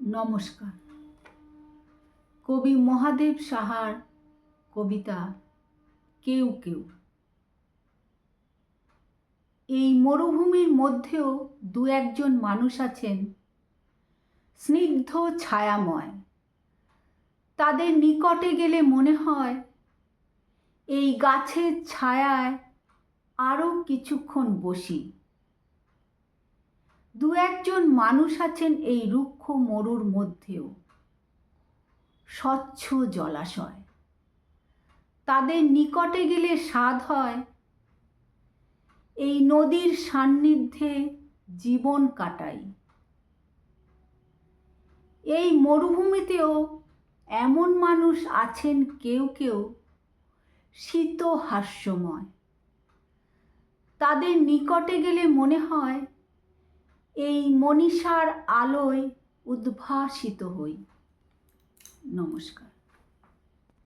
নমস্কার। কবি মহাদেব সাহার কবিতা কেউ কেউ। এই মরুভূমির মধ্যেও দু একজন মানুষ আছেন স্নিগ্ধ ছায়াময়। তাদের নিকটে গেলে মনে হয় এই গাছের ছায়ায় আরও কিছুক্ষণ বসি। দু একজন মানুষ আছেন এই রুক্ষ মরুর মধ্যেও, স্বচ্ছ জলাশয়। তাদের নিকটে গেলে স্বাদ হয় এই নদীর সান্নিধ্যে জীবন কাটাই। এই মরুভূমিতেও এমন মানুষ আছেন কেউ কেউ শীত হাস্যময়। তাদের নিকটে গেলে মনে হয় এই মনীষার আলোয় উদ্ভাসিত হই। নমস্কার।